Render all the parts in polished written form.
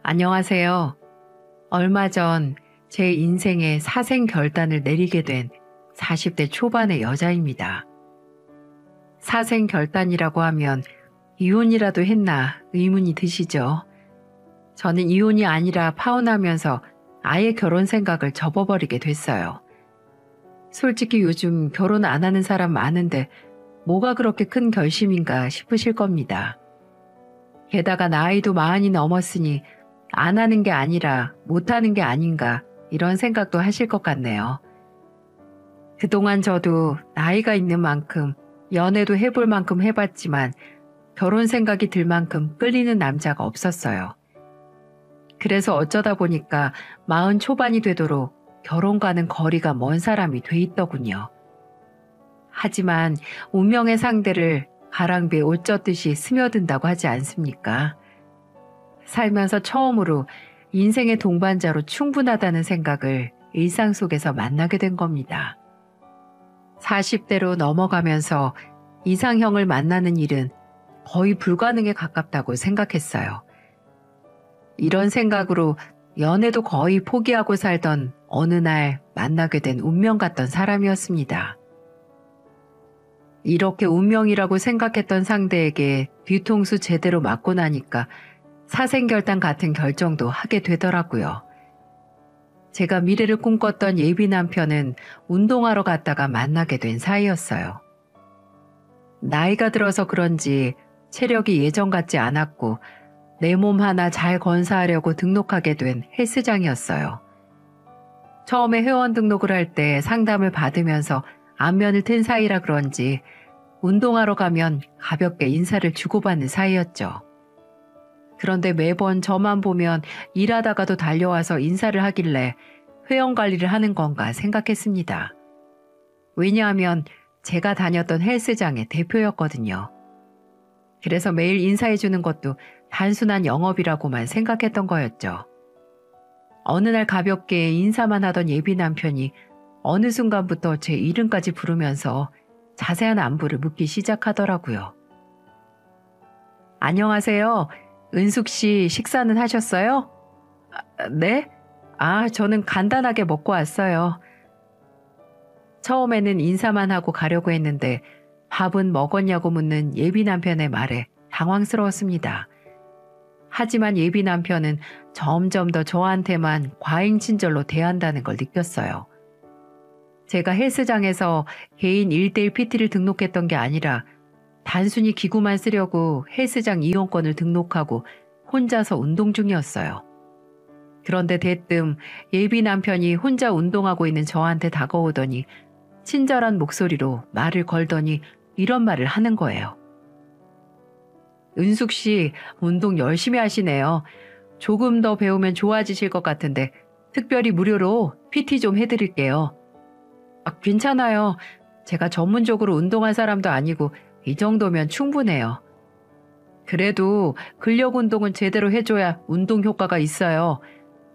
안녕하세요. 얼마 전 제 인생의 사생 결단을 내리게 된 40대 초반의 여자입니다. 사생 결단이라고 하면 이혼이라도 했나 의문이 드시죠? 저는 이혼이 아니라 파혼하면서 아예 결혼 생각을 접어버리게 됐어요. 솔직히 요즘 결혼 안 하는 사람 많은데 뭐가 그렇게 큰 결심인가 싶으실 겁니다. 게다가 나이도 40이 넘었으니 안 하는 게 아니라 못 하는 게 아닌가 이런 생각도 하실 것 같네요. 그동안 저도 나이가 있는 만큼 연애도 해볼 만큼 해봤지만 결혼 생각이 들 만큼 끌리는 남자가 없었어요. 그래서 어쩌다 보니까 40 초반이 되도록 결혼과는 거리가 먼 사람이 돼 있더군요. 하지만 운명의 상대를 가랑비에 옷 젖듯이 스며든다고 하지 않습니까? 살면서 처음으로 인생의 동반자로 충분하다는 생각을 일상 속에서 만나게 된 겁니다. 40대로 넘어가면서 이상형을 만나는 일은 거의 불가능에 가깝다고 생각했어요. 이런 생각으로 연애도 거의 포기하고 살던 어느 날 만나게 된 운명 같던 사람이었습니다. 이렇게 운명이라고 생각했던 상대에게 뒤통수 제대로 맞고 나니까 사생결단 같은 결정도 하게 되더라고요. 제가 미래를 꿈꿨던 예비 남편은 운동하러 갔다가 만나게 된 사이였어요. 나이가 들어서 그런지 체력이 예전 같지 않았고 내 몸 하나 잘 건사하려고 등록하게 된 헬스장이었어요. 처음에 회원 등록을 할 때 상담을 받으면서 안면을 튼 사이라 그런지 운동하러 가면 가볍게 인사를 주고받는 사이였죠. 그런데 매번 저만 보면 일하다가도 달려와서 인사를 하길래 회원 관리를 하는 건가 생각했습니다. 왜냐하면 제가 다녔던 헬스장의 대표였거든요. 그래서 매일 인사해주는 것도 단순한 영업이라고만 생각했던 거였죠. 어느 날 가볍게 인사만 하던 예비 남편이 어느 순간부터 제 이름까지 부르면서 자세한 안부를 묻기 시작하더라고요. 안녕하세요. 은숙 씨 식사는 하셨어요? 네? 저는 간단하게 먹고 왔어요. 처음에는 인사만 하고 가려고 했는데 밥은 먹었냐고 묻는 예비 남편의 말에 당황스러웠습니다. 하지만 예비 남편은 점점 더 저한테만 과잉 친절로 대한다는 걸 느꼈어요. 제가 헬스장에서 개인 1:1 PT를 등록했던 게 아니라 단순히 기구만 쓰려고 헬스장 이용권을 등록하고 혼자서 운동 중이었어요. 그런데 대뜸 예비 남편이 혼자 운동하고 있는 저한테 다가오더니 친절한 목소리로 말을 걸더니 이런 말을 하는 거예요. 은숙 씨, 운동 열심히 하시네요. 조금 더 배우면 좋아지실 것 같은데 특별히 무료로 PT 좀 해드릴게요. 괜찮아요. 제가 전문적으로 운동한 사람도 아니고 이 정도면 충분해요. 그래도 근력 운동은 제대로 해줘야 운동 효과가 있어요.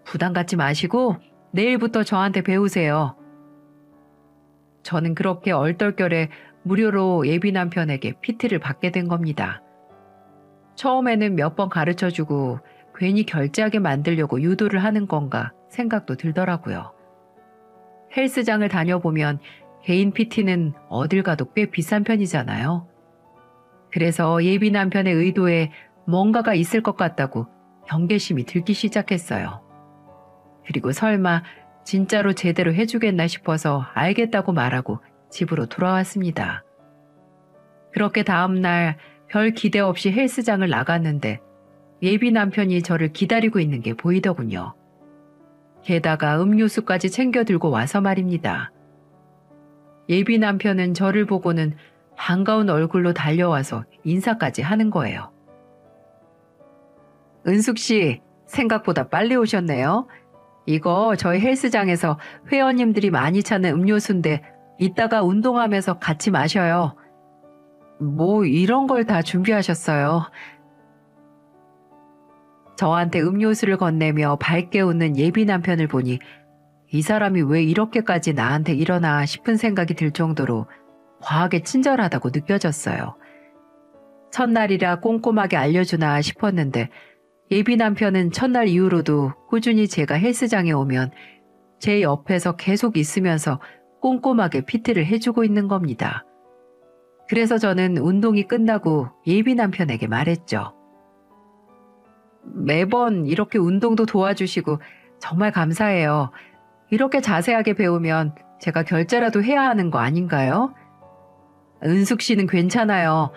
부담 갖지 마시고 내일부터 저한테 배우세요. 저는 그렇게 얼떨결에 무료로 예비 남편에게 PT를 받게 된 겁니다. 처음에는 몇 번 가르쳐주고 괜히 결제하게 만들려고 유도를 하는 건가 생각도 들더라고요. 헬스장을 다녀보면 개인 PT는 어딜 가도 꽤 비싼 편이잖아요. 그래서 예비 남편의 의도에 뭔가가 있을 것 같다고 경계심이 들기 시작했어요. 그리고 설마 진짜로 제대로 해주겠나 싶어서 알겠다고 말하고 집으로 돌아왔습니다. 그렇게 다음날 별 기대 없이 헬스장을 나갔는데 예비 남편이 저를 기다리고 있는 게 보이더군요. 게다가 음료수까지 챙겨 들고 와서 말입니다. 예비 남편은 저를 보고는 반가운 얼굴로 달려와서 인사까지 하는 거예요. 은숙 씨, 생각보다 빨리 오셨네요. 이거 저희 헬스장에서 회원님들이 많이 찾는 음료수인데 이따가 운동하면서 같이 마셔요. 뭐 이런 걸 다 준비하셨어요. 저한테 음료수를 건네며 밝게 웃는 예비 남편을 보니 이 사람이 왜 이렇게까지 나한테 이러나 싶은 생각이 들 정도로 과하게 친절하다고 느껴졌어요. 첫날이라 꼼꼼하게 알려주나 싶었는데 예비 남편은 첫날 이후로도 꾸준히 제가 헬스장에 오면 제 옆에서 계속 있으면서 꼼꼼하게 PT를 해주고 있는 겁니다. 그래서 저는 운동이 끝나고 예비 남편에게 말했죠. 매번 이렇게 운동도 도와주시고 정말 감사해요. 이렇게 자세하게 배우면 제가 결제라도 해야 하는 거 아닌가요? 은숙 씨는 괜찮아요.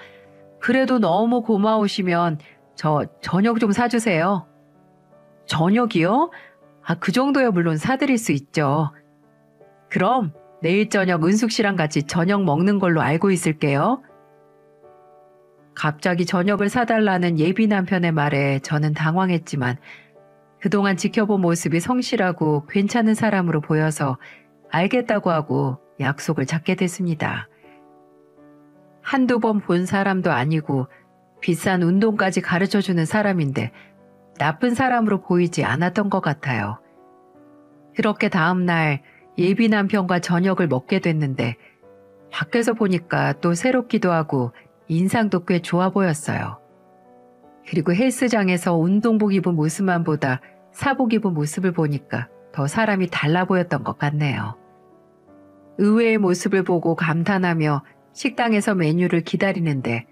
그래도 너무 고마우시면 저 저녁 좀 사주세요. 저녁이요? 그 정도야 물론 사드릴 수 있죠. 그럼 내일 저녁 은숙 씨랑 같이 저녁 먹는 걸로 알고 있을게요. 갑자기 저녁을 사달라는 예비 남편의 말에 저는 당황했지만 그동안 지켜본 모습이 성실하고 괜찮은 사람으로 보여서 알겠다고 하고 약속을 잡게 됐습니다. 한두 번 본 사람도 아니고 비싼 운동까지 가르쳐주는 사람인데 나쁜 사람으로 보이지 않았던 것 같아요. 그렇게 다음날 예비 남편과 저녁을 먹게 됐는데 밖에서 보니까 또 새롭기도 하고 인상도 꽤 좋아 보였어요. 그리고 헬스장에서 운동복 입은 모습만 보다 사복 입은 모습을 보니까 더 사람이 달라 보였던 것 같네요. 의외의 모습을 보고 감탄하며 식당에서 메뉴를 기다리는데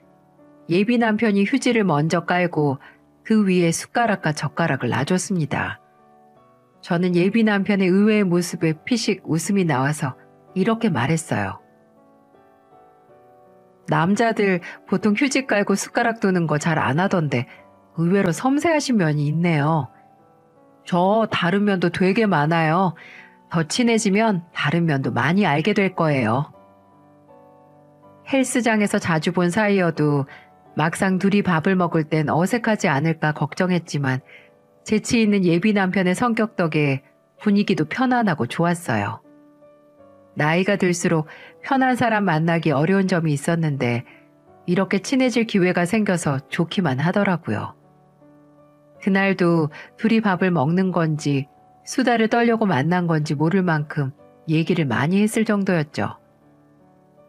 예비 남편이 휴지를 먼저 깔고 그 위에 숟가락과 젓가락을 놔줬습니다. 저는 예비 남편의 의외의 모습에 피식 웃음이 나와서 이렇게 말했어요. 남자들 보통 휴지 깔고 숟가락 두는 거 잘 안 하던데 의외로 섬세하신 면이 있네요. 저 다른 면도 되게 많아요. 더 친해지면 다른 면도 많이 알게 될 거예요. 헬스장에서 자주 본 사이여도 막상 둘이 밥을 먹을 땐 어색하지 않을까 걱정했지만 재치 있는 예비 남편의 성격 덕에 분위기도 편안하고 좋았어요. 나이가 들수록 편한 사람 만나기 어려운 점이 있었는데 이렇게 친해질 기회가 생겨서 좋기만 하더라고요. 그날도 둘이 밥을 먹는 건지 수다를 떨려고 만난 건지 모를 만큼 얘기를 많이 했을 정도였죠.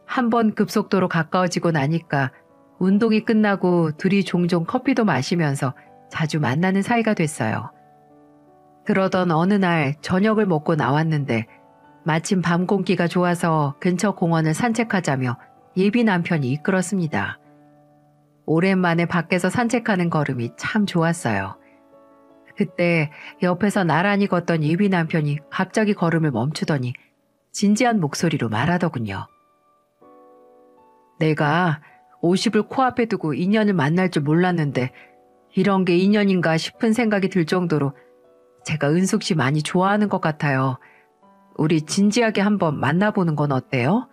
한번 급속도로 가까워지고 나니까 운동이 끝나고 둘이 종종 커피도 마시면서 자주 만나는 사이가 됐어요. 그러던 어느 날 저녁을 먹고 나왔는데 마침 밤 공기가 좋아서 근처 공원을 산책하자며 예비 남편이 이끌었습니다. 오랜만에 밖에서 산책하는 걸음이 참 좋았어요. 그때 옆에서 나란히 걷던 예비 남편이 갑자기 걸음을 멈추더니 진지한 목소리로 말하더군요. 내가 50을 코앞에 두고 인연을 만날 줄 몰랐는데 이런 게 인연인가 싶은 생각이 들 정도로 제가 은숙 씨 많이 좋아하는 것 같아요. 우리 진지하게 한번 만나보는 건 어때요?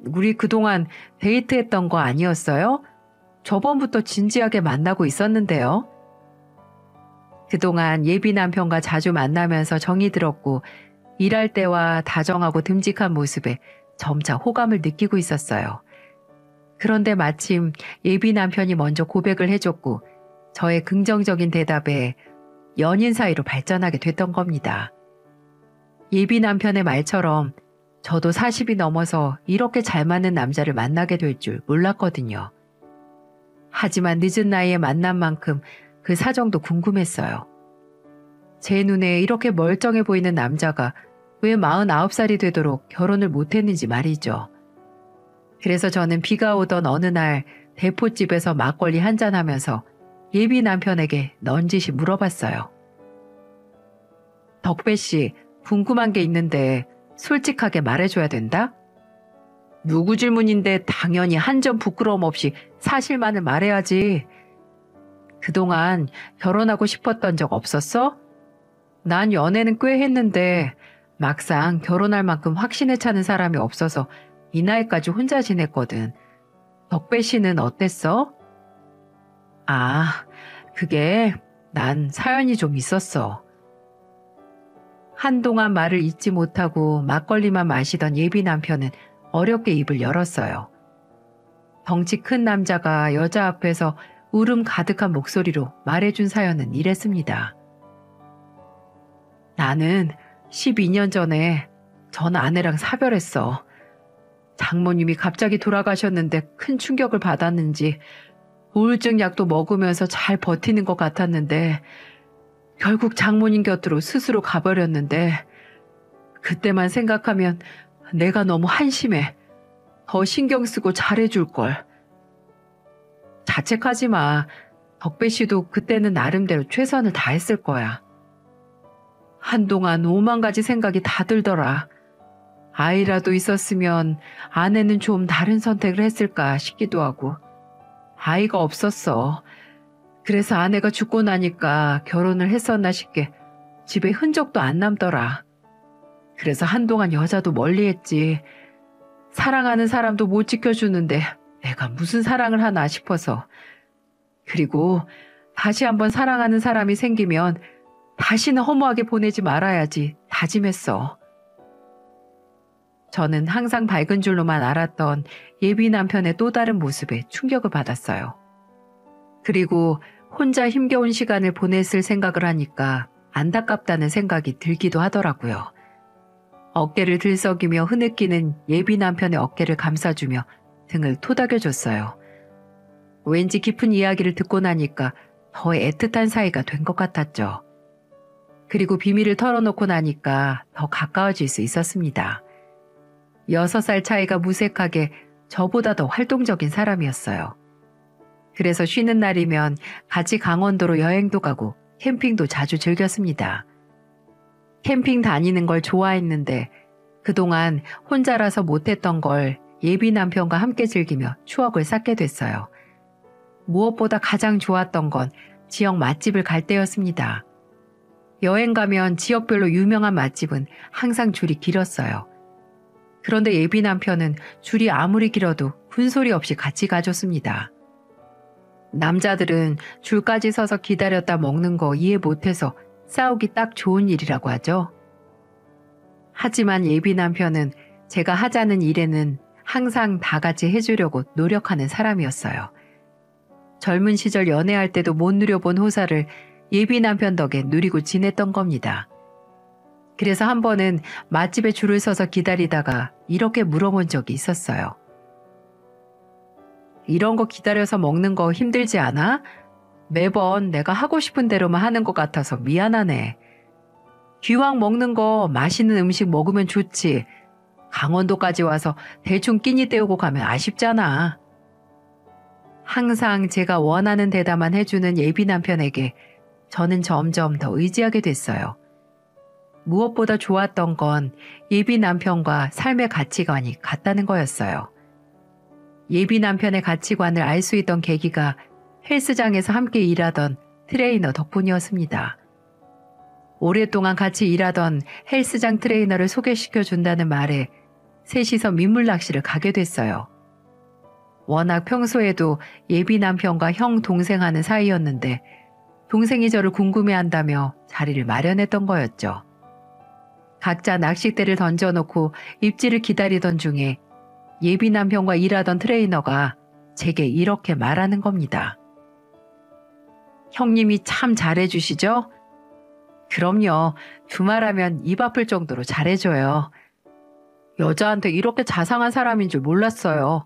우리 그동안 데이트했던 거 아니었어요? 저번부터 진지하게 만나고 있었는데요. 그동안 예비 남편과 자주 만나면서 정이 들었고 일할 때와 다정하고 듬직한 모습에 점차 호감을 느끼고 있었어요. 그런데 마침 예비 남편이 먼저 고백을 해줬고 저의 긍정적인 대답에 연인 사이로 발전하게 됐던 겁니다. 예비 남편의 말처럼 저도 40이 넘어서 이렇게 잘 맞는 남자를 만나게 될 줄 몰랐거든요. 하지만 늦은 나이에 만난 만큼 그 사정도 궁금했어요. 제 눈에 이렇게 멀쩡해 보이는 남자가 왜 49살이 되도록 결혼을 못했는지 말이죠. 그래서 저는 비가 오던 어느 날 대포집에서 막걸리 한잔하면서 예비 남편에게 넌지시 물어봤어요. 덕배 씨, 궁금한 게 있는데 솔직하게 말해줘야 된다? 누구 질문인데 당연히 한 점 부끄러움 없이 사실만을 말해야지. 그동안 결혼하고 싶었던 적 없었어? 난 연애는 꽤 했는데 막상 결혼할 만큼 확신에 차는 사람이 없어서 이 나이까지 혼자 지냈거든. 덕배 씨는 어땠어? 그게 난 사연이 좀 있었어. 한동안 말을 잇지 못하고 막걸리만 마시던 예비 남편은 어렵게 입을 열었어요. 덩치 큰 남자가 여자 앞에서 울음 가득한 목소리로 말해준 사연은 이랬습니다. 나는 12년 전에 전 아내랑 사별했어. 장모님이 갑자기 돌아가셨는데 큰 충격을 받았는지 우울증 약도 먹으면서 잘 버티는 것 같았는데 결국 장모님 곁으로 스스로 가버렸는데 그때만 생각하면 내가 너무 한심해. 더 신경 쓰고 잘해줄 걸. 자책하지 마. 덕배 씨도 그때는 나름대로 최선을 다했을 거야. 한동안 오만 가지 생각이 다 들더라. 아이라도 있었으면 아내는 좀 다른 선택을 했을까 싶기도 하고. 아이가 없었어. 그래서 아내가 죽고 나니까 결혼을 했었나 싶게 집에 흔적도 안 남더라. 그래서 한동안 여자도 멀리했지. 사랑하는 사람도 못 지켜주는데 내가 무슨 사랑을 하나 싶어서. 그리고 다시 한번 사랑하는 사람이 생기면 다시는 허무하게 보내지 말아야지 다짐했어. 저는 항상 밝은 줄로만 알았던 예비 남편의 또 다른 모습에 충격을 받았어요. 그리고 혼자 힘겨운 시간을 보냈을 생각을 하니까 안타깝다는 생각이 들기도 하더라고요. 어깨를 들썩이며 흐느끼는 예비 남편의 어깨를 감싸주며 등을 토닥여줬어요. 왠지 깊은 이야기를 듣고 나니까 더 애틋한 사이가 된 것 같았죠. 그리고 비밀을 털어놓고 나니까 더 가까워질 수 있었습니다. 6살 차이가 무색하게 저보다 더 활동적인 사람이었어요. 그래서 쉬는 날이면 같이 강원도로 여행도 가고 캠핑도 자주 즐겼습니다. 캠핑 다니는 걸 좋아했는데 그동안 혼자라서 못했던 걸 예비 남편과 함께 즐기며 추억을 쌓게 됐어요. 무엇보다 가장 좋았던 건 지역 맛집을 갈 때였습니다. 여행 가면 지역별로 유명한 맛집은 항상 줄이 길었어요. 그런데 예비 남편은 줄이 아무리 길어도 군소리 없이 같이 가줬습니다. 남자들은 줄까지 서서 기다렸다 먹는 거 이해 못해서 싸우기 딱 좋은 일이라고 하죠. 하지만 예비 남편은 제가 하자는 일에는 항상 다 같이 해주려고 노력하는 사람이었어요. 젊은 시절 연애할 때도 못 누려본 호사를 예비 남편 덕에 누리고 지냈던 겁니다. 그래서 한 번은 맛집에 줄을 서서 기다리다가 이렇게 물어본 적이 있었어요. 이런 거 기다려서 먹는 거 힘들지 않아? 매번 내가 하고 싶은 대로만 하는 것 같아서 미안하네. 기왕 먹는 거 맛있는 음식 먹으면 좋지. 강원도까지 와서 대충 끼니 때우고 가면 아쉽잖아. 항상 제가 원하는 대답만 해주는 예비 남편에게 저는 점점 더 의지하게 됐어요. 무엇보다 좋았던 건 예비 남편과 삶의 가치관이 같다는 거였어요. 예비 남편의 가치관을 알 수 있던 계기가 헬스장에서 함께 일하던 트레이너 덕분이었습니다. 오랫동안 같이 일하던 헬스장 트레이너를 소개시켜 준다는 말에 셋이서 민물 낚시를 가게 됐어요. 워낙 평소에도 예비 남편과 형, 동생 하는 사이였는데 동생이 저를 궁금해한다며 자리를 마련했던 거였죠. 각자 낚싯대를 던져놓고 입질을 기다리던 중에 예비 남편과 일하던 트레이너가 제게 이렇게 말하는 겁니다. 형님이 참 잘해주시죠? 그럼요. 두말하면 입 아플 정도로 잘해줘요. 여자한테 이렇게 자상한 사람인 줄 몰랐어요.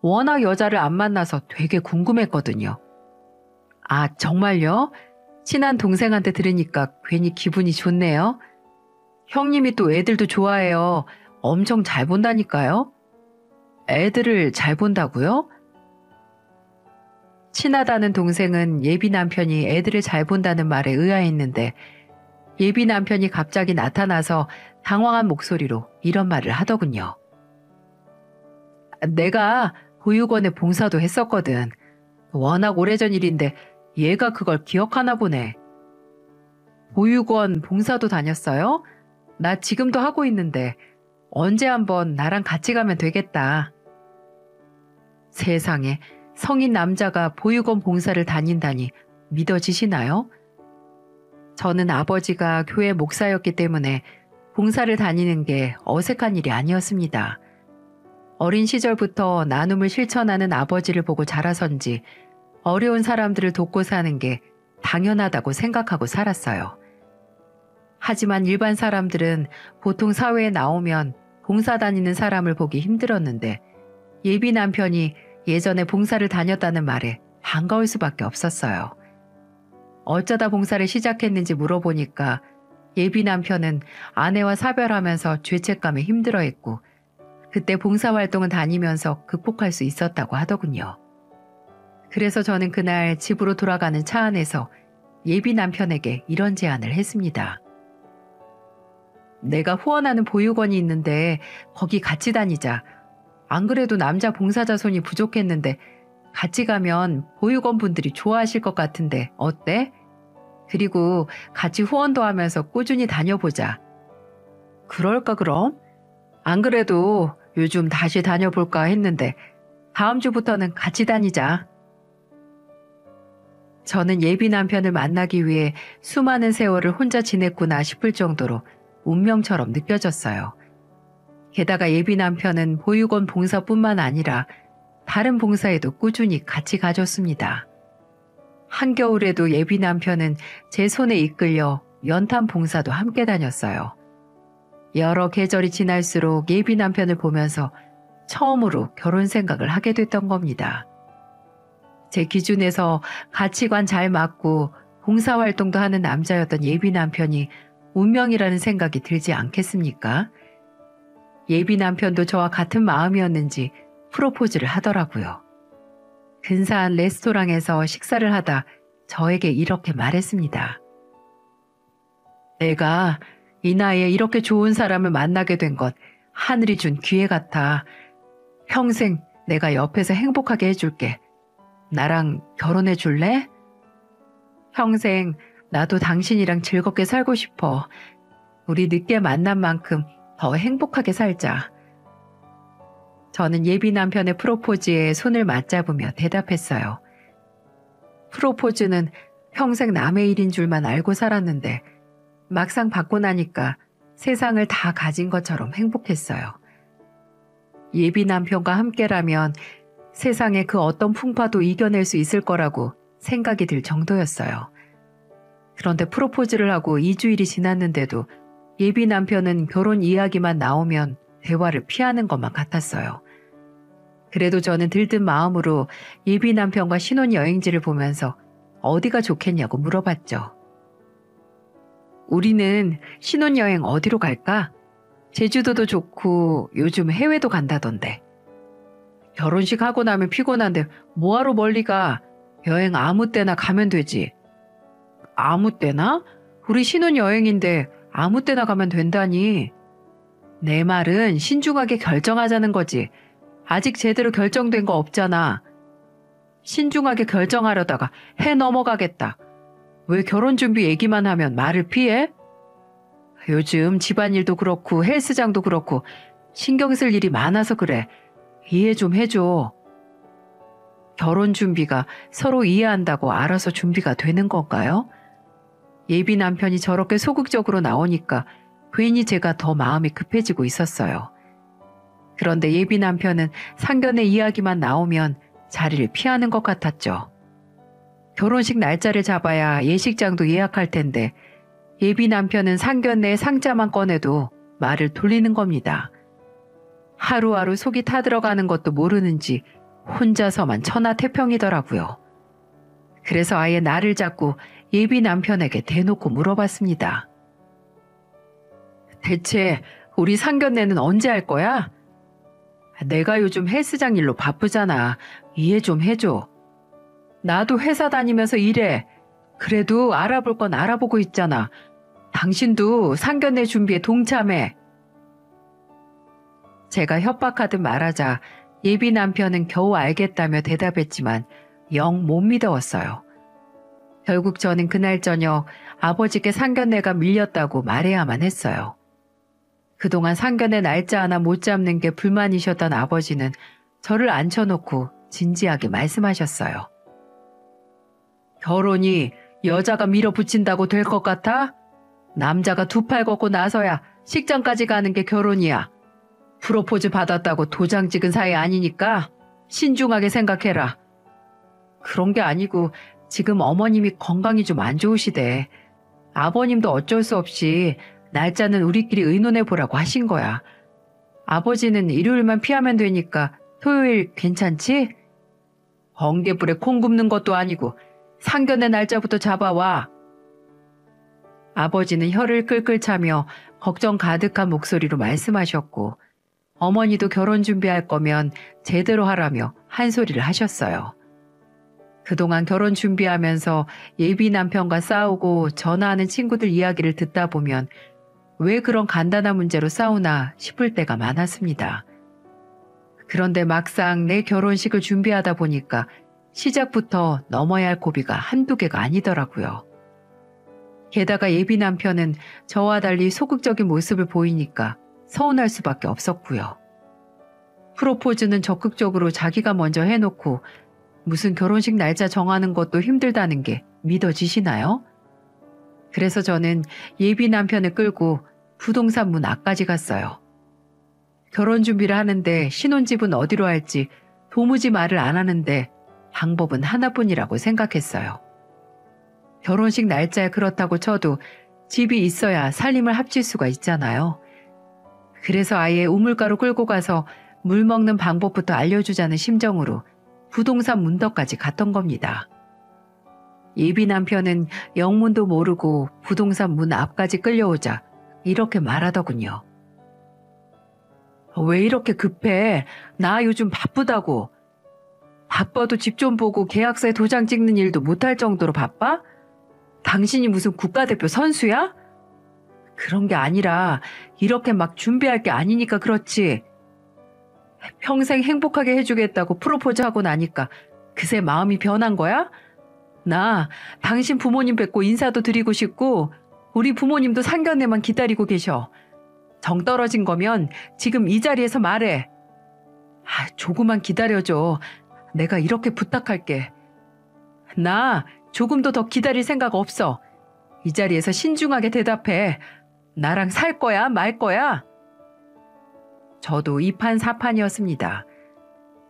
워낙 여자를 안 만나서 되게 궁금했거든요. 아, 정말요? 친한 동생한테 들으니까 괜히 기분이 좋네요. 형님이 또 애들도 좋아해요. 엄청 잘 본다니까요. 애들을 잘 본다고요? 친하다는 동생은 예비 남편이 애들을 잘 본다는 말에 의아했는데 예비 남편이 갑자기 나타나서 당황한 목소리로 이런 말을 하더군요. 내가 보육원에 봉사도 했었거든. 워낙 오래전 일인데 얘가 그걸 기억하나 보네. 보육원 봉사도 다녔어요? 나 지금도 하고 있는데 언제 한번 나랑 같이 가면 되겠다. 세상에 성인 남자가 보육원 봉사를 다닌다니 믿어지시나요? 저는 아버지가 교회 목사였기 때문에 봉사를 다니는 게 어색한 일이 아니었습니다. 어린 시절부터 나눔을 실천하는 아버지를 보고 자라선지 어려운 사람들을 돕고 사는 게 당연하다고 생각하고 살았어요. 하지만 일반 사람들은 보통 사회에 나오면 봉사 다니는 사람을 보기 힘들었는데 예비 남편이 예전에 봉사를 다녔다는 말에 반가울 수밖에 없었어요. 어쩌다 봉사를 시작했는지 물어보니까 예비 남편은 아내와 사별하면서 죄책감에 힘들어했고 그때 봉사활동을 다니면서 극복할 수 있었다고 하더군요. 그래서 저는 그날 집으로 돌아가는 차 안에서 예비 남편에게 이런 제안을 했습니다. 내가 후원하는 보육원이 있는데 거기 같이 다니자. 안 그래도 남자 봉사자 손이 부족했는데 같이 가면 보육원 분들이 좋아하실 것 같은데 어때? 그리고 같이 후원도 하면서 꾸준히 다녀보자. 그럴까 그럼? 안 그래도 요즘 다시 다녀볼까 했는데 다음 주부터는 같이 다니자. 저는 예비 남편을 만나기 위해 수많은 세월을 혼자 지냈구나 싶을 정도로 운명처럼 느껴졌어요. 게다가 예비 남편은 보육원 봉사뿐만 아니라 다른 봉사에도 꾸준히 같이 가줬습니다. 한겨울에도 예비 남편은 제 손에 이끌려 연탄 봉사도 함께 다녔어요. 여러 계절이 지날수록 예비 남편을 보면서 처음으로 결혼 생각을 하게 됐던 겁니다. 제 기준에서 가치관 잘 맞고 봉사활동도 하는 남자였던 예비 남편이 운명이라는 생각이 들지 않겠습니까? 예비 남편도 저와 같은 마음이었는지 프로포즈를 하더라고요. 근사한 레스토랑에서 식사를 하다 저에게 이렇게 말했습니다. 내가 이 나이에 이렇게 좋은 사람을 만나게 된 것 하늘이 준 기회 같아. 평생 내가 옆에서 행복하게 해줄게. 나랑 결혼해 줄래? 평생 나도 당신이랑 즐겁게 살고 싶어. 우리 늦게 만난 만큼 더 행복하게 살자. 저는 예비 남편의 프로포즈에 손을 맞잡으며 대답했어요. 프로포즈는 평생 남의 일인 줄만 알고 살았는데 막상 받고 나니까 세상을 다 가진 것처럼 행복했어요. 예비 남편과 함께라면 세상의 그 어떤 풍파도 이겨낼 수 있을 거라고 생각이 들 정도였어요. 그런데 프로포즈를 하고 2주일이 지났는데도 예비 남편은 결혼 이야기만 나오면 대화를 피하는 것만 같았어요. 그래도 저는 들뜬 마음으로 예비 남편과 신혼여행지를 보면서 어디가 좋겠냐고 물어봤죠. 우리는 신혼여행 어디로 갈까? 제주도도 좋고 요즘 해외도 간다던데. 결혼식 하고 나면 피곤한데 뭐하러 멀리 가? 여행 아무 때나 가면 되지. 아무 때나? 우리 신혼여행인데 아무 때나 가면 된다니. 내 말은 신중하게 결정하자는 거지. 아직 제대로 결정된 거 없잖아. 신중하게 결정하려다가 해 넘어가겠다. 왜 결혼 준비 얘기만 하면 말을 피해? 요즘 집안일도 그렇고 헬스장도 그렇고 신경 쓸 일이 많아서 그래. 이해 좀 해줘. 결혼 준비가 서로 이해한다고 알아서 준비가 되는 건가요? 예비 남편이 저렇게 소극적으로 나오니까 괜히 제가 더 마음이 급해지고 있었어요. 그런데 예비 남편은 상견례 이야기만 나오면 자리를 피하는 것 같았죠. 결혼식 날짜를 잡아야 예식장도 예약할 텐데 예비 남편은 상견례 상자만 꺼내도 말을 돌리는 겁니다. 하루하루 속이 타들어가는 것도 모르는지 혼자서만 천하태평이더라고요. 그래서 아예 나를 잡고 예비 남편에게 대놓고 물어봤습니다. 대체 우리 상견례는 언제 할 거야? 내가 요즘 헬스장 일로 바쁘잖아. 이해 좀 해줘. 나도 회사 다니면서 일해. 그래도 알아볼 건 알아보고 있잖아. 당신도 상견례 준비에 동참해. 제가 협박하듯 말하자 예비 남편은 겨우 알겠다며 대답했지만 영 못 믿어왔어요. 결국 저는 그날 저녁 아버지께 상견례가 밀렸다고 말해야만 했어요. 그동안 상견례 날짜 하나 못 잡는 게 불만이셨던 아버지는 저를 앉혀놓고 진지하게 말씀하셨어요. 결혼이 여자가 밀어붙인다고 될 것 같아? 남자가 두 팔 걷고 나서야 식장까지 가는 게 결혼이야. 프로포즈 받았다고 도장 찍은 사이 아니니까 신중하게 생각해라. 그런 게 아니고 지금 어머님이 건강이 좀 안 좋으시대. 아버님도 어쩔 수 없이 날짜는 우리끼리 의논해보라고 하신 거야. 아버지는 일요일만 피하면 되니까 토요일 괜찮지? 번개불에 콩 굽는 것도 아니고 상견례 날짜부터 잡아와. 아버지는 혀를 끌끌 차며 걱정 가득한 목소리로 말씀하셨고 어머니도 결혼 준비할 거면 제대로 하라며 한 소리를 하셨어요. 그동안 결혼 준비하면서 예비 남편과 싸우고 전화하는 친구들 이야기를 듣다 보면 왜 그런 간단한 문제로 싸우나 싶을 때가 많았습니다. 그런데 막상 내 결혼식을 준비하다 보니까 시작부터 넘어야 할 고비가 한두 개가 아니더라고요. 게다가 예비 남편은 저와 달리 소극적인 모습을 보이니까 서운할 수밖에 없었고요. 프로포즈는 적극적으로 자기가 먼저 해놓고 무슨 결혼식 날짜 정하는 것도 힘들다는 게 믿어지시나요? 그래서 저는 예비 남편을 끌고 부동산 문 앞까지 갔어요. 결혼 준비를 하는데 신혼집은 어디로 할지 도무지 말을 안 하는데 방법은 하나뿐이라고 생각했어요. 결혼식 날짜에 그렇다고 쳐도 집이 있어야 살림을 합칠 수가 있잖아요. 그래서 아예 우물가로 끌고 가서 물 먹는 방법부터 알려주자는 심정으로 부동산 문덕까지 갔던 겁니다. 예비 남편은 영문도 모르고 부동산 문 앞까지 끌려오자 이렇게 말하더군요. 왜 이렇게 급해? 나 요즘 바쁘다고. 바빠도 집 좀 보고 계약서에 도장 찍는 일도 못할 정도로 바빠? 당신이 무슨 국가대표 선수야? 그런 게 아니라 이렇게 막 준비할 게 아니니까 그렇지. 평생 행복하게 해주겠다고 프로포즈하고 나니까 그새 마음이 변한 거야? 나 당신 부모님 뵙고 인사도 드리고 싶고 우리 부모님도 상견례만 기다리고 계셔. 정 떨어진 거면 지금 이 자리에서 말해. 조금만 기다려줘. 내가 이렇게 부탁할게. 나 조금도 더 기다릴 생각 없어. 이 자리에서 신중하게 대답해. 나랑 살 거야, 말 거야? 저도 이판사판이었습니다.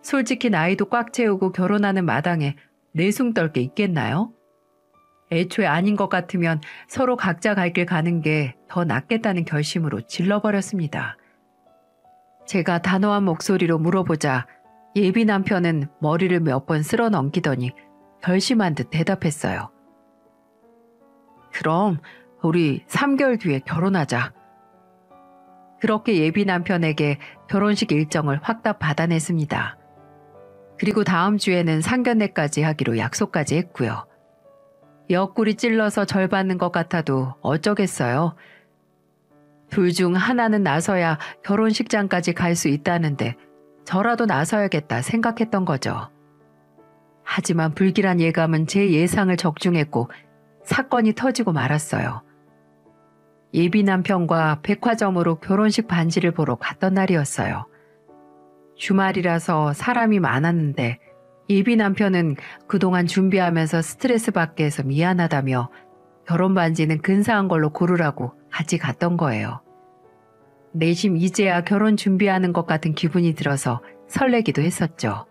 솔직히 나이도 꽉 채우고 결혼하는 마당에 내숭 떨 게 있겠나요? 애초에 아닌 것 같으면 서로 각자 갈 길 가는 게 더 낫겠다는 결심으로 질러버렸습니다. 제가 단호한 목소리로 물어보자 예비 남편은 머리를 몇 번 쓸어 넘기더니 결심한 듯 대답했어요. 그럼 우리 3개월 뒤에 결혼하자. 그렇게 예비 남편에게 결혼식 일정을 확답 받아냈습니다. 그리고 다음 주에는 상견례까지 하기로 약속까지 했고요. 옆구리 찔러서 절 받는 것 같아도 어쩌겠어요. 둘 중 하나는 나서야 결혼식장까지 갈 수 있다는데 저라도 나서야겠다 생각했던 거죠. 하지만 불길한 예감은 제 예상을 적중했고 사건이 터지고 말았어요. 예비 남편과 백화점으로 결혼식 반지를 보러 갔던 날이었어요. 주말이라서 사람이 많았는데 예비 남편은 그동안 준비하면서 스트레스 받게 해서 미안하다며 결혼 반지는 근사한 걸로 고르라고 같이 갔던 거예요. 내심 이제야 결혼 준비하는 것 같은 기분이 들어서 설레기도 했었죠.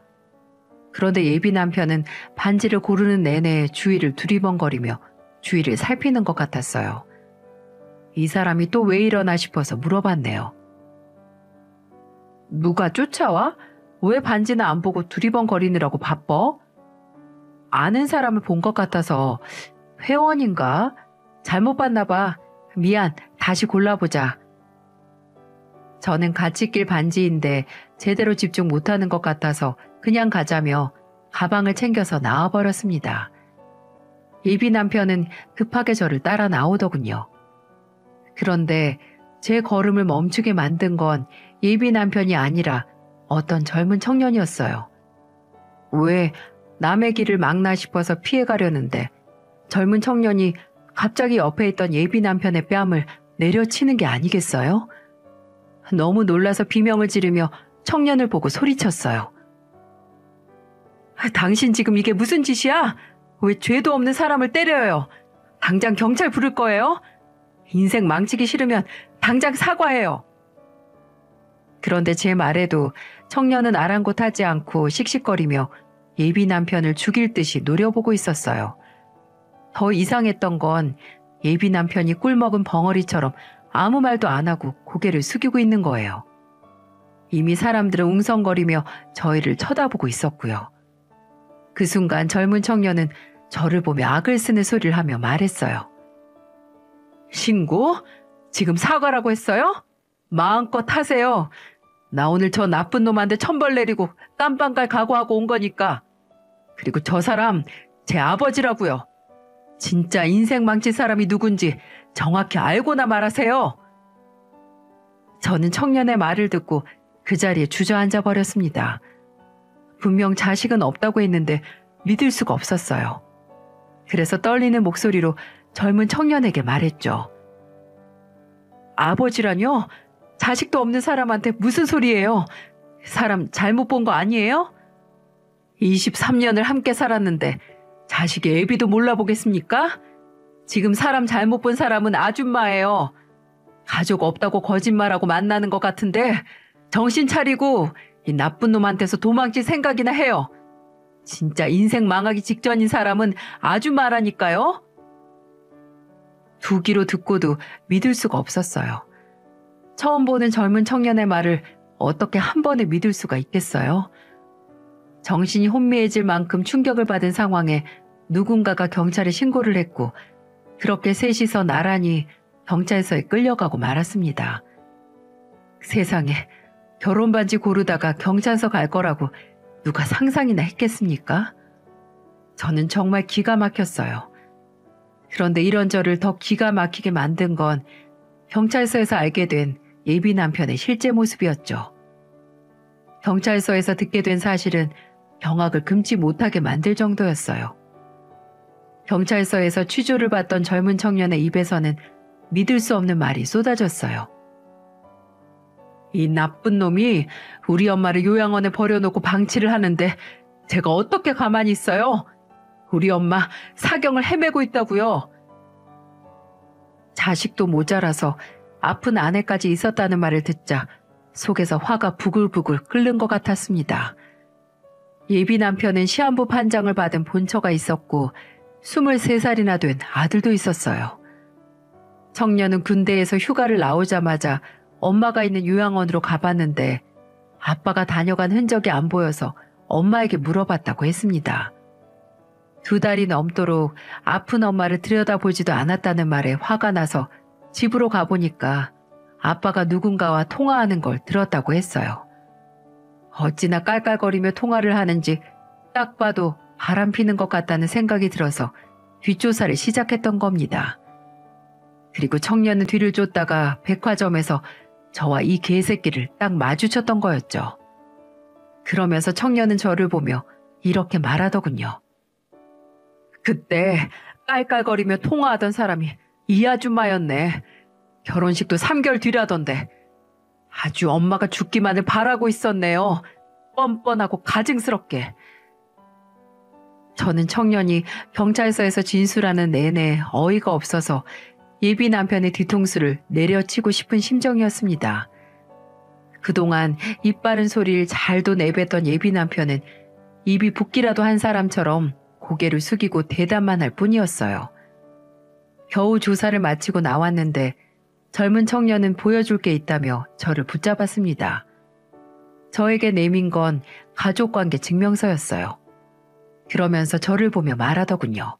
그런데 예비 남편은 반지를 고르는 내내 주위를 두리번거리며 주위를 살피는 것 같았어요. 이 사람이 또 왜 이러나 싶어서 물어봤네요. 누가 쫓아와? 왜 반지는 안 보고 두리번거리느라고 바빠? 아는 사람을 본 것 같아서 회원인가? 잘못 봤나 봐. 미안, 다시 골라보자. 저는 같이 낄 반지인데 제대로 집중 못하는 것 같아서 그냥 가자며 가방을 챙겨서 나와버렸습니다. 예비 남편은 급하게 저를 따라 나오더군요. 그런데 제 걸음을 멈추게 만든 건 예비 남편이 아니라 어떤 젊은 청년이었어요. 왜 남의 길을 막나 싶어서 피해가려는데 젊은 청년이 갑자기 옆에 있던 예비 남편의 뺨을 내려치는 게 아니겠어요? 너무 놀라서 비명을 지르며 청년을 보고 소리쳤어요. 당신 지금 이게 무슨 짓이야? 왜 죄도 없는 사람을 때려요? 당장 경찰 부를 거예요? 인생 망치기 싫으면 당장 사과해요. 그런데 제 말에도 청년은 아랑곳하지 않고 씩씩거리며 예비 남편을 죽일 듯이 노려보고 있었어요. 더 이상했던 건 예비 남편이 꿀먹은 벙어리처럼 아무 말도 안 하고 고개를 숙이고 있는 거예요. 이미 사람들은 웅성거리며 저희를 쳐다보고 있었고요. 그 순간 젊은 청년은 저를 보며 악을 쓰는 소리를 하며 말했어요. 신고? 지금 사과라고 했어요? 마음껏 하세요. 나 오늘 저 나쁜 놈한테 천벌 내리고 깜빵 갈 각오하고 온 거니까. 그리고 저 사람 제 아버지라고요. 진짜 인생 망칠 사람이 누군지 정확히 알고나 말하세요. 저는 청년의 말을 듣고 그 자리에 주저앉아 버렸습니다. 분명 자식은 없다고 했는데 믿을 수가 없었어요. 그래서 떨리는 목소리로 젊은 청년에게 말했죠. 아버지라뇨? 자식도 없는 사람한테 무슨 소리예요? 사람 잘못 본 거 아니에요? 23년을 함께 살았는데 자식의 애비도 몰라보겠습니까? 지금 사람 잘못 본 사람은 아줌마예요. 가족 없다고 거짓말하고 만나는 것 같은데 정신 차리고 이 나쁜 놈한테서 도망칠 생각이나 해요. 진짜 인생 망하기 직전인 사람은 아줌마라니까요. 두 귀로 듣고도 믿을 수가 없었어요. 처음 보는 젊은 청년의 말을 어떻게 한 번에 믿을 수가 있겠어요? 정신이 혼미해질 만큼 충격을 받은 상황에 누군가가 경찰에 신고를 했고 그렇게 셋이서 나란히 경찰서에 끌려가고 말았습니다. 세상에 결혼 반지 고르다가 경찰서 갈 거라고 누가 상상이나 했겠습니까? 저는 정말 기가 막혔어요. 그런데 이런 저를 더 기가 막히게 만든 건 경찰서에서 알게 된 예비 남편의 실제 모습이었죠. 경찰서에서 듣게 된 사실은 경악을 금치 못하게 만들 정도였어요. 경찰서에서 취조를 받던 젊은 청년의 입에서는 믿을 수 없는 말이 쏟아졌어요. 이 나쁜 놈이 우리 엄마를 요양원에 버려놓고 방치를 하는데 제가 어떻게 가만히 있어요? 우리 엄마 사경을 헤매고 있다고요. 자식도 모자라서 아픈 아내까지 있었다는 말을 듣자 속에서 화가 부글부글 끓는 것 같았습니다. 예비 남편은 시한부 판정을 받은 본처가 있었고 23살이나 된 아들도 있었어요. 청년은 군대에서 휴가를 나오자마자 엄마가 있는 요양원으로 가봤는데 아빠가 다녀간 흔적이 안 보여서 엄마에게 물어봤다고 했습니다. 2달이 넘도록 아픈 엄마를 들여다보지도 않았다는 말에 화가 나서 집으로 가보니까 아빠가 누군가와 통화하는 걸 들었다고 했어요. 어찌나 깔깔거리며 통화를 하는지 딱 봐도 바람 피는 것 같다는 생각이 들어서 뒷조사를 시작했던 겁니다. 그리고 청년은 뒤를 쫓다가 백화점에서 저와 이 개새끼를 딱 마주쳤던 거였죠. 그러면서 청년은 저를 보며 이렇게 말하더군요. 그때 깔깔거리며 통화하던 사람이 이 아줌마였네. 결혼식도 3개월 뒤라던데. 아주 엄마가 죽기만을 바라고 있었네요. 뻔뻔하고 가증스럽게. 저는 청년이 경찰서에서 진술하는 내내 어이가 없어서 예비 남편의 뒤통수를 내려치고 싶은 심정이었습니다. 그동안 입 바른 소리를 잘도 내뱉던 예비 남편은 입이 붓기라도 한 사람처럼 고개를 숙이고 대답만 할 뿐이었어요. 겨우 조사를 마치고 나왔는데 젊은 청년은 보여줄 게 있다며 저를 붙잡았습니다. 저에게 내민 건 가족관계 증명서였어요. 그러면서 저를 보며 말하더군요.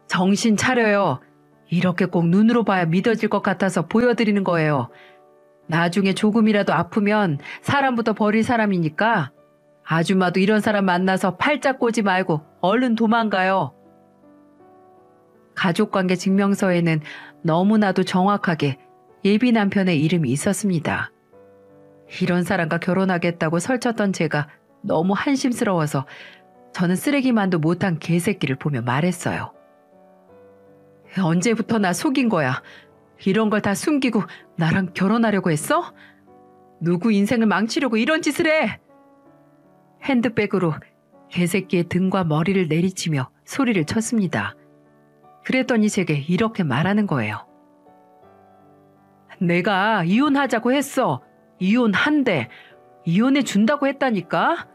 정신 차려요. 이렇게 꼭 눈으로 봐야 믿어질 것 같아서 보여드리는 거예요. 나중에 조금이라도 아프면 사람부터 버릴 사람이니까 아줌마도 이런 사람 만나서 팔짝 꼬지 말고 얼른 도망가요. 가족관계 증명서에는 너무나도 정확하게 예비 남편의 이름이 있었습니다. 이런 사람과 결혼하겠다고 설쳤던 제가 너무 한심스러워서 저는 쓰레기만도 못한 개새끼를 보며 말했어요. 언제부터 나 속인 거야? 이런 걸 다 숨기고 나랑 결혼하려고 했어? 누구 인생을 망치려고 이런 짓을 해? 핸드백으로 개새끼의 등과 머리를 내리치며 소리를 쳤습니다. 그랬더니 제게 이렇게 말하는 거예요. 내가 이혼하자고 했어. 이혼한대. 이혼해 준다고 했다니까?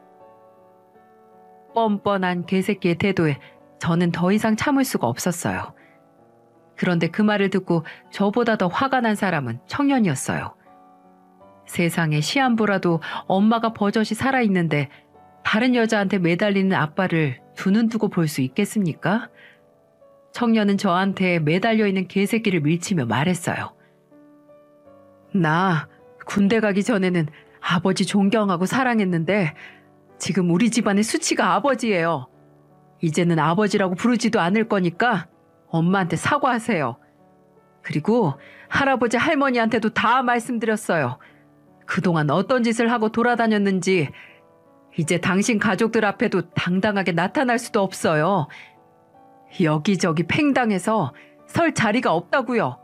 뻔뻔한 개새끼의 태도에 저는 더 이상 참을 수가 없었어요. 그런데 그 말을 듣고 저보다 더 화가 난 사람은 청년이었어요. 세상에 시한부라도 엄마가 버젓이 살아있는데 다른 여자한테 매달리는 아빠를 두 눈 두고 볼 수 있겠습니까? 청년은 저한테 매달려 있는 개새끼를 밀치며 말했어요. 나 군대 가기 전에는 아버지 존경하고 사랑했는데 지금 우리 집안의 수치가 아버지예요. 이제는 아버지라고 부르지도 않을 거니까 엄마한테 사과하세요. 그리고 할아버지 할머니한테도 다 말씀드렸어요. 그동안 어떤 짓을 하고 돌아다녔는지 이제 당신 가족들 앞에도 당당하게 나타날 수도 없어요. 여기저기 팽당해서 설 자리가 없다고요.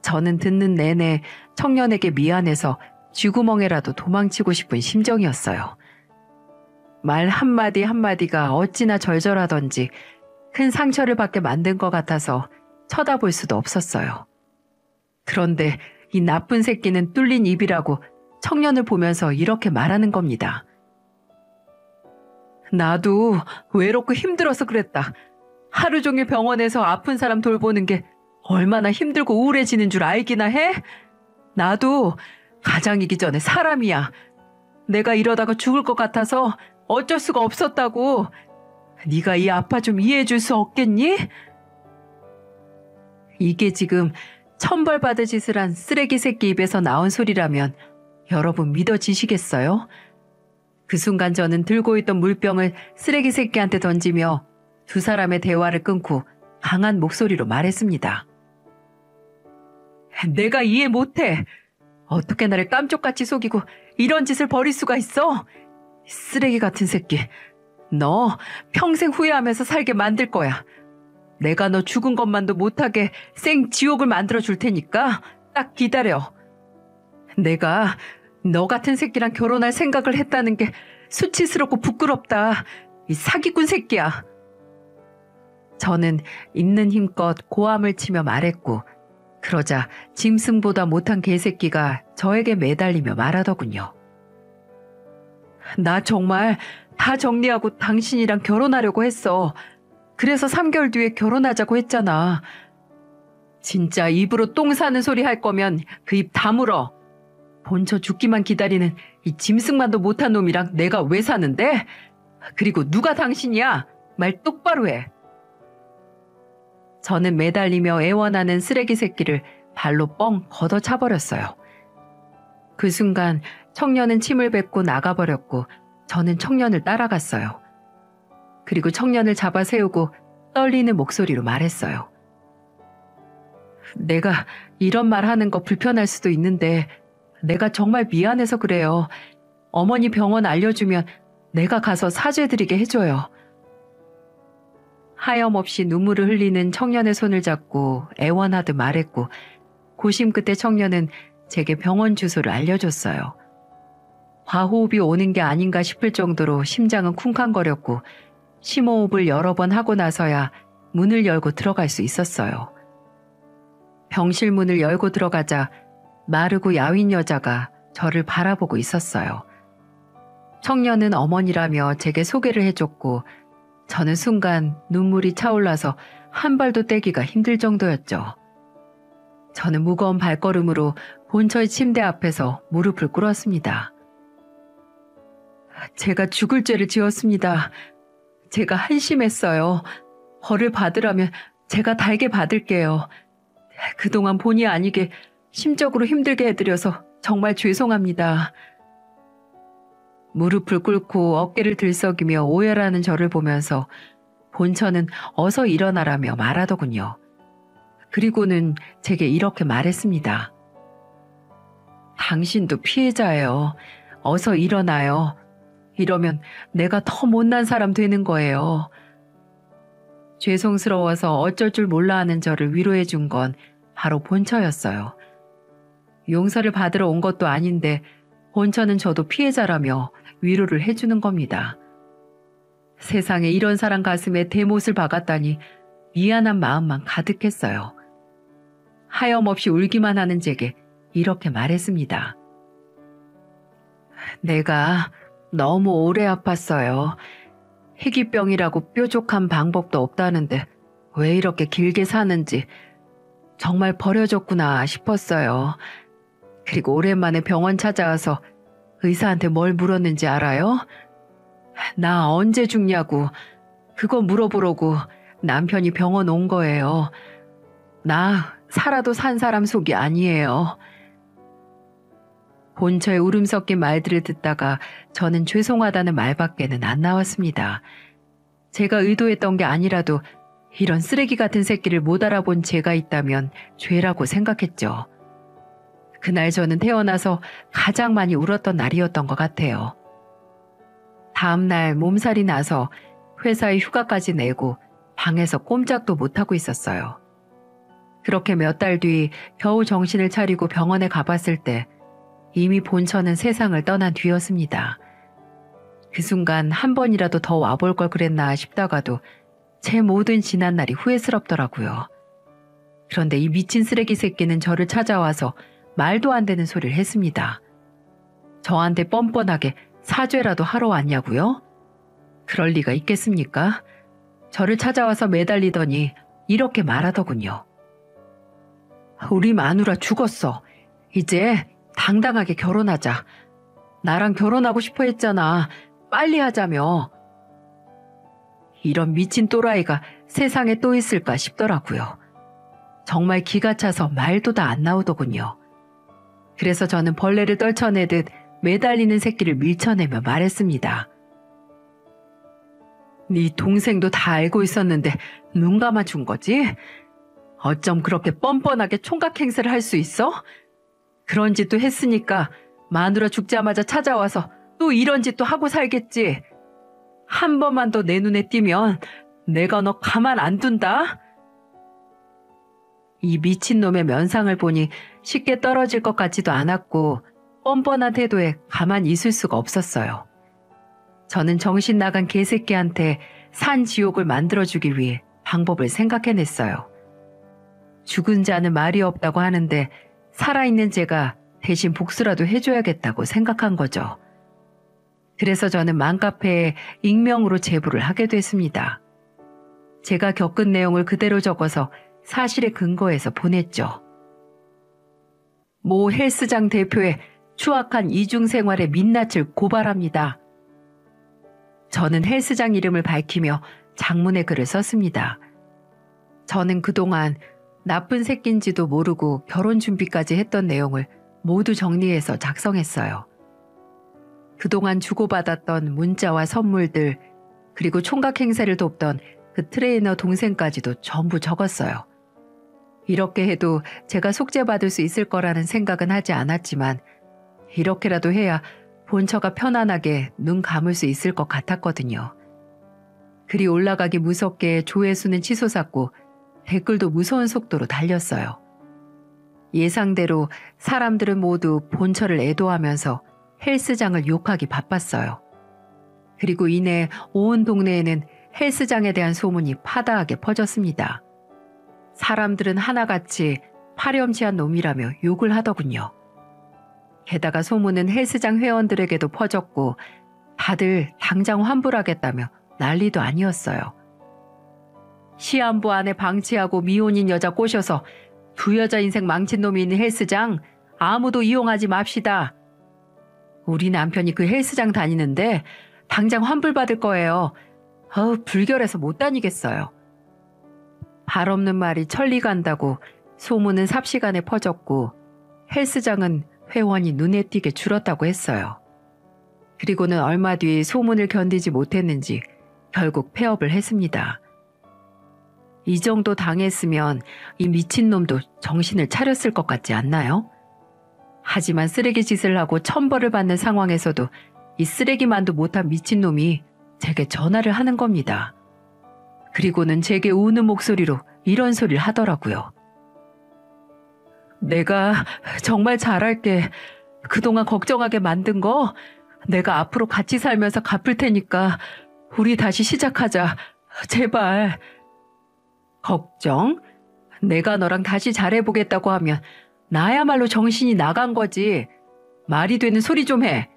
저는 듣는 내내 청년에게 미안해서 쥐구멍에라도 도망치고 싶은 심정이었어요. 말 한마디 한마디가 어찌나 절절하던지 큰 상처를 받게 만든 것 같아서 쳐다볼 수도 없었어요. 그런데 이 나쁜 새끼는 뚫린 입이라고 청년을 보면서 이렇게 말하는 겁니다. 나도 외롭고 힘들어서 그랬다. 하루 종일 병원에서 아픈 사람 돌보는 게 얼마나 힘들고 우울해지는 줄 알기나 해? 나도 가장이기 전에 사람이야. 내가 이러다가 죽을 것 같아서 어쩔 수가 없었다고. 네가 이 아빠 좀 이해해 줄 수 없겠니? 이게 지금 천벌받을 짓을 한 쓰레기 새끼 입에서 나온 소리라면 여러분 믿어지시겠어요? 그 순간 저는 들고 있던 물병을 쓰레기 새끼한테 던지며 두 사람의 대화를 끊고 강한 목소리로 말했습니다. 내가 이해 못해. 어떻게 나를 깜쪽같이 속이고 이런 짓을 벌일 수가 있어? 쓰레기 같은 새끼. 너 평생 후회하면서 살게 만들 거야. 내가 너 죽은 것만도 못하게 생 지옥을 만들어 줄 테니까 딱 기다려. 내가 너 같은 새끼랑 결혼할 생각을 했다는 게 수치스럽고 부끄럽다. 이 사기꾼 새끼야. 저는 있는 힘껏 고함을 치며 말했고 그러자 짐승보다 못한 개새끼가 저에게 매달리며 말하더군요. 나 정말 다 정리하고 당신이랑 결혼하려고 했어. 그래서 3개월 뒤에 결혼하자고 했잖아. 진짜 입으로 똥 싸는 소리 할 거면 그 입 다물어. 본처 죽기만 기다리는 이 짐승만도 못한 놈이랑 내가 왜 사는데? 그리고 누가 당신이야? 말 똑바로 해. 저는 매달리며 애원하는 쓰레기 새끼를 발로 뻥 걷어차버렸어요. 그 순간 청년은 침을 뱉고 나가버렸고 저는 청년을 따라갔어요. 그리고 청년을 잡아 세우고 떨리는 목소리로 말했어요. 내가 이런 말 하는 거 불편할 수도 있는데 내가 정말 미안해서 그래요. 어머니 병원 알려주면 내가 가서 사죄드리게 해줘요. 하염없이 눈물을 흘리는 청년의 손을 잡고 애원하듯 말했고 고심 끝에 청년은 제게 병원 주소를 알려줬어요. 과호흡이 오는 게 아닌가 싶을 정도로 심장은 쿵쾅거렸고 심호흡을 여러 번 하고 나서야 문을 열고 들어갈 수 있었어요. 병실 문을 열고 들어가자 마르고 야윈 여자가 저를 바라보고 있었어요. 청년은 어머니라며 제게 소개를 해줬고 저는 순간 눈물이 차올라서 한 발도 떼기가 힘들 정도였죠. 저는 무거운 발걸음으로 본처의 침대 앞에서 무릎을 꿇었습니다. 제가 죽을 죄를 지었습니다. 제가 한심했어요. 벌을 받으라면 제가 달게 받을게요. 그동안 본의 아니게 심적으로 힘들게 해드려서 정말 죄송합니다. 무릎을 꿇고 어깨를 들썩이며 오열하는 저를 보면서 본처는 어서 일어나라며 말하더군요. 그리고는 제게 이렇게 말했습니다. 당신도 피해자예요. 어서 일어나요. 이러면 내가 더 못난 사람 되는 거예요. 죄송스러워서 어쩔 줄 몰라 하는 저를 위로해 준 건 바로 본처였어요. 용서를 받으러 온 것도 아닌데 본처는 저도 피해자라며 위로를 해주는 겁니다. 세상에 이런 사람 가슴에 대못을 박았다니 미안한 마음만 가득했어요. 하염없이 울기만 하는 제게 이렇게 말했습니다. 내가 너무 오래 아팠어요. 희귀병이라고 뾰족한 방법도 없다는데 왜 이렇게 길게 사는지 정말 버려졌구나 싶었어요. 그리고 오랜만에 병원 찾아와서 의사한테 뭘 물었는지 알아요? 나 언제 죽냐고. 그거 물어보려고 남편이 병원 온 거예요. 나 살아도 산 사람 속이 아니에요. 본처의 울음 섞인 말들을 듣다가 저는 죄송하다는 말밖에는 안 나왔습니다. 제가 의도했던 게 아니라도 이런 쓰레기 같은 새끼를 못 알아본 제가 있다면 죄라고 생각했죠. 그날 저는 태어나서 가장 많이 울었던 날이었던 것 같아요. 다음 날 몸살이 나서 회사에 휴가까지 내고 방에서 꼼짝도 못하고 있었어요. 그렇게 몇 달 뒤 겨우 정신을 차리고 병원에 가봤을 때 이미 본처는 세상을 떠난 뒤였습니다. 그 순간 한 번이라도 더 와볼 걸 그랬나 싶다가도 제 모든 지난 날이 후회스럽더라고요. 그런데 이 미친 쓰레기 새끼는 저를 찾아와서 말도 안 되는 소리를 했습니다. 저한테 뻔뻔하게 사죄라도 하러 왔냐고요? 그럴 리가 있겠습니까? 저를 찾아와서 매달리더니 이렇게 말하더군요. 우리 마누라 죽었어. 이제 당당하게 결혼하자. 나랑 결혼하고 싶어 했잖아. 빨리 하자며. 이런 미친 또라이가 세상에 또 있을까 싶더라고요. 정말 기가 차서 말도 다 안 나오더군요. 그래서 저는 벌레를 떨쳐내듯 매달리는 새끼를 밀쳐내며 말했습니다. 네 동생도 다 알고 있었는데 눈 감아준 거지? 어쩜 그렇게 뻔뻔하게 총각 행세를 할 수 있어? 그런 짓도 했으니까 마누라 죽자마자 찾아와서 또 이런 짓도 하고 살겠지. 한 번만 더 내 눈에 띄면 내가 너 가만 안 둔다. 이 미친놈의 면상을 보니 쉽게 떨어질 것 같지도 않았고 뻔뻔한 태도에 가만히 있을 수가 없었어요. 저는 정신 나간 개새끼한테 산 지옥을 만들어주기 위해 방법을 생각해냈어요. 죽은 자는 말이 없다고 하는데 살아있는 제가 대신 복수라도 해줘야겠다고 생각한 거죠. 그래서 저는 맘카페에 익명으로 제보를 하게 됐습니다. 제가 겪은 내용을 그대로 적어서 사실에 근거해서 보냈죠. 모 헬스장 대표의 추악한 이중생활의 민낯을 고발합니다. 저는 헬스장 이름을 밝히며 장문의 글을 썼습니다. 저는 그동안 나쁜 새끼인지도 모르고 결혼 준비까지 했던 내용을 모두 정리해서 작성했어요. 그동안 주고받았던 문자와 선물들, 그리고 총각 행세를 돕던 그 트레이너 동생까지도 전부 적었어요. 이렇게 해도 제가 속죄받을 수 있을 거라는 생각은 하지 않았지만 이렇게라도 해야 본처가 편안하게 눈 감을 수 있을 것 같았거든요. 글이 올라가기 무섭게 조회수는 치솟았고 댓글도 무서운 속도로 달렸어요. 예상대로 사람들은 모두 본처를 애도하면서 헬스장을 욕하기 바빴어요. 그리고 이내 온 동네에는 헬스장에 대한 소문이 파다하게 퍼졌습니다. 사람들은 하나같이 파렴치한 놈이라며 욕을 하더군요. 게다가 소문은 헬스장 회원들에게도 퍼졌고 다들 당장 환불하겠다며 난리도 아니었어요. 시한부 안에 방치하고 미혼인 여자 꼬셔서 두 여자 인생 망친 놈이 있는 헬스장 아무도 이용하지 맙시다. 우리 남편이 그 헬스장 다니는데 당장 환불받을 거예요. 불결해서 못 다니겠어요. 발 없는 말이 천리 간다고 소문은 삽시간에 퍼졌고 헬스장은 회원이 눈에 띄게 줄었다고 했어요. 그리고는 얼마 뒤 소문을 견디지 못했는지 결국 폐업을 했습니다. 이 정도 당했으면 이 미친놈도 정신을 차렸을 것 같지 않나요? 하지만 쓰레기 짓을 하고 천벌을 받는 상황에서도 이 쓰레기만도 못한 미친놈이 제게 전화를 하는 겁니다. 그리고는 제게 우는 목소리로 이런 소리를 하더라고요. 내가 정말 잘할게. 그동안 걱정하게 만든 거 내가 앞으로 같이 살면서 갚을 테니까 우리 다시 시작하자. 제발. 걱정? 내가 너랑 다시 잘해보겠다고 하면 나야말로 정신이 나간 거지. 말이 되는 소리 좀 해.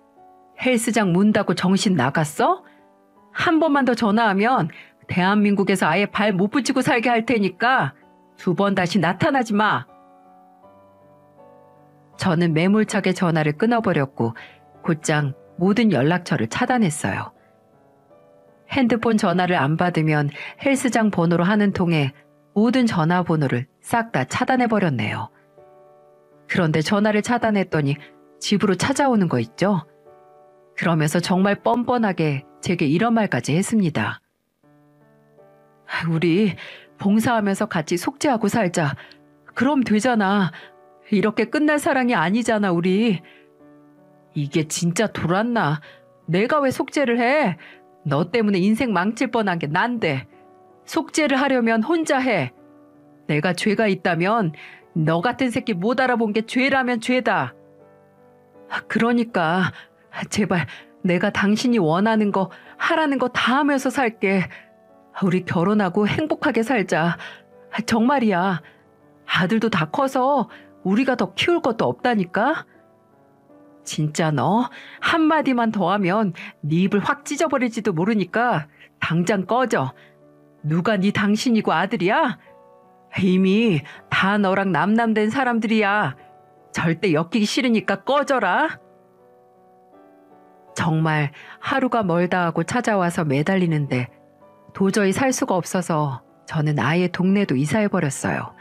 헬스장 문 닫고 정신 나갔어? 한 번만 더 전화하면 대한민국에서 아예 발 못 붙이고 살게 할 테니까 2번 다시 나타나지 마. 저는 매몰차게 전화를 끊어버렸고 곧장 모든 연락처를 차단했어요. 핸드폰 전화를 안 받으면 헬스장 번호로 하는 통에 모든 전화번호를 싹 다 차단해버렸네요. 그런데 전화를 차단했더니 집으로 찾아오는 거 있죠? 그러면서 정말 뻔뻔하게 제게 이런 말까지 했습니다. 우리 봉사하면서 같이 속죄하고 살자. 그럼 되잖아. 이렇게 끝날 사랑이 아니잖아, 우리. 이게 진짜 돌았나? 내가 왜 속죄를 해? 너 때문에 인생 망칠 뻔한 게 난데. 속죄를 하려면 혼자 해. 내가 죄가 있다면 너 같은 새끼 못 알아본 게 죄라면 죄다. 그러니까 제발 내가 당신이 원하는 거 하라는 거 다 하면서 살게. 우리 결혼하고 행복하게 살자. 정말이야. 아들도 다 커서 우리가 더 키울 것도 없다니까. 진짜 너 한마디만 더 하면 네 입을 확 찢어버릴지도 모르니까 당장 꺼져. 누가 네 당신이고 아들이야? 이미 다 너랑 남남된 사람들이야. 절대 엮이기 싫으니까 꺼져라. 정말 하루가 멀다 하고 찾아와서 매달리는데 도저히 살 수가 없어서 저는 아예 동네도 이사해버렸어요.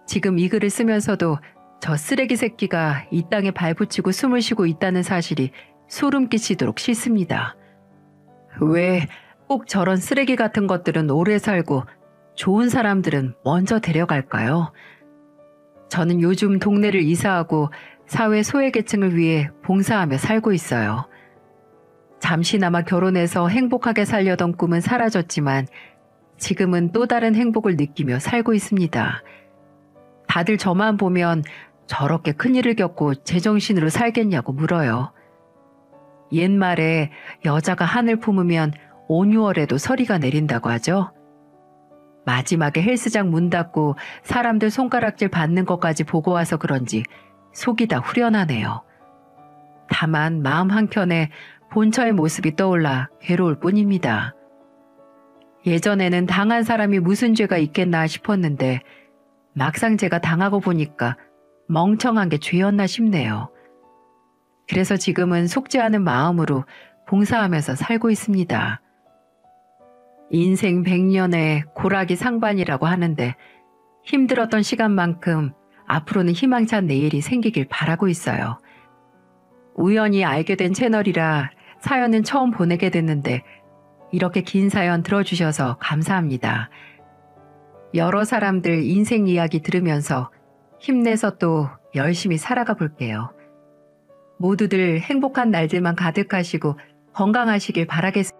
지금 이 글을 쓰면서도 저 쓰레기 새끼가 이 땅에 발붙이고 숨을 쉬고 있다는 사실이 소름 끼치도록 싫습니다. 왜 꼭 저런 쓰레기 같은 것들은 오래 살고 좋은 사람들은 먼저 데려갈까요? 저는 요즘 동네를 이사하고 사회 소외계층을 위해 봉사하며 살고 있어요. 잠시나마 결혼해서 행복하게 살려던 꿈은 사라졌지만 지금은 또 다른 행복을 느끼며 살고 있습니다. 다들 저만 보면 저렇게 큰일을 겪고 제정신으로 살겠냐고 물어요. 옛말에 여자가 한을 품으면 5, 6월에도 서리가 내린다고 하죠. 마지막에 헬스장 문 닫고 사람들 손가락질 받는 것까지 보고 와서 그런지 속이 다 후련하네요. 다만 마음 한켠에 본처의 모습이 떠올라 괴로울 뿐입니다. 예전에는 당한 사람이 무슨 죄가 있겠나 싶었는데 막상 제가 당하고 보니까 멍청한 게 죄였나 싶네요. 그래서 지금은 속죄하는 마음으로 봉사하면서 살고 있습니다. 인생 100년의 고락이 상반이라고 하는데 힘들었던 시간만큼 앞으로는 희망찬 내일이 생기길 바라고 있어요. 우연히 알게 된 채널이라 사연은 처음 보내게 됐는데 이렇게 긴 사연 들어주셔서 감사합니다. 여러 사람들 인생 이야기 들으면서 힘내서 또 열심히 살아가 볼게요. 모두들 행복한 날들만 가득하시고 건강하시길 바라겠습니다.